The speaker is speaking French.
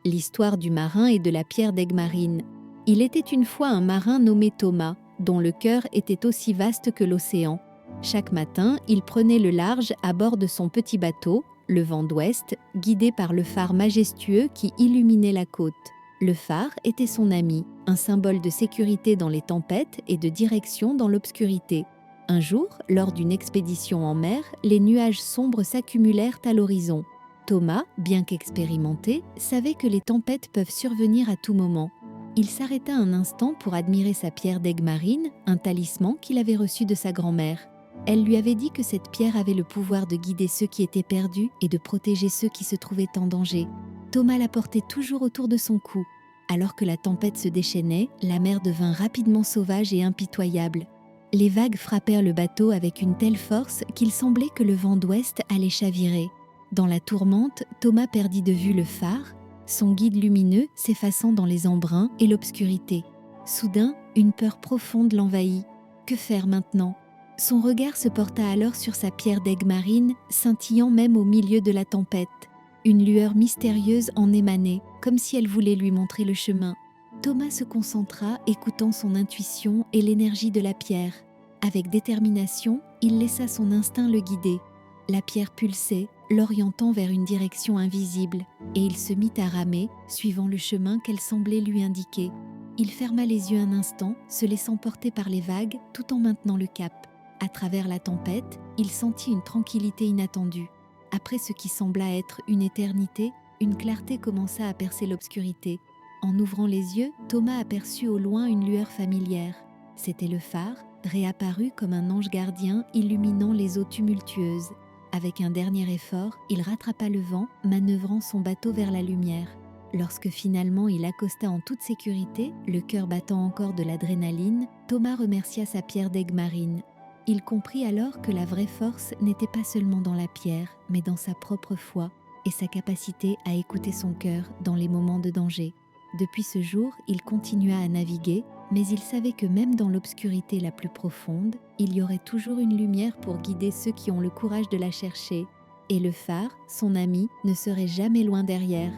l'histoire du marin et de la pierre d'Egmarine. Il était une fois un marin nommé Thomas, dont le cœur était aussi vaste que l'océan. Chaque matin, il prenait le large à bord de son petit bateau, le vent d'ouest, guidé par le phare majestueux qui illuminait la côte. Le phare était son ami, un symbole de sécurité dans les tempêtes et de direction dans l'obscurité. Un jour, lors d'une expédition en mer, les nuages sombres s'accumulèrent à l'horizon. Thomas, bien qu'expérimenté, savait que les tempêtes peuvent survenir à tout moment. Il s'arrêta un instant pour admirer sa pierre d'Egmarine, un talisman qu'il avait reçu de sa grand-mère. Elle lui avait dit que cette pierre avait le pouvoir de guider ceux qui étaient perdus et de protéger ceux qui se trouvaient en danger. Thomas la portait toujours autour de son cou. Alors que la tempête se déchaînait, la mer devint rapidement sauvage et impitoyable. Les vagues frappèrent le bateau avec une telle force qu'il semblait que le vent d'ouest allait chavirer. Dans la tourmente, Thomas perdit de vue le phare, son guide lumineux s'effaçant dans les embruns et l'obscurité. Soudain, une peur profonde l'envahit. Que faire maintenant ? Son regard se porta alors sur sa pierre d'Egmarine, scintillant même au milieu de la tempête. Une lueur mystérieuse en émanait, comme si elle voulait lui montrer le chemin. Thomas se concentra, écoutant son intuition et l'énergie de la pierre. Avec détermination, il laissa son instinct le guider. La pierre pulsait, l'orientant vers une direction invisible, et il se mit à ramer, suivant le chemin qu'elle semblait lui indiquer. Il ferma les yeux un instant, se laissant porter par les vagues, tout en maintenant le cap. À travers la tempête, il sentit une tranquillité inattendue. Après ce qui sembla être une éternité, une clarté commença à percer l'obscurité. En ouvrant les yeux, Thomas aperçut au loin une lueur familière. C'était le phare, réapparu comme un ange gardien illuminant les eaux tumultueuses. Avec un dernier effort, il rattrapa le vent, manœuvrant son bateau vers la lumière. Lorsque finalement il accosta en toute sécurité, le cœur battant encore de l'adrénaline, Thomas remercia sa pierre d'Egmarine. Il comprit alors que la vraie force n'était pas seulement dans la pierre, mais dans sa propre foi et sa capacité à écouter son cœur dans les moments de danger. Depuis ce jour, il continua à naviguer, mais il savait que même dans l'obscurité la plus profonde, il y aurait toujours une lumière pour guider ceux qui ont le courage de la chercher. Et le phare, son ami, ne serait jamais loin derrière.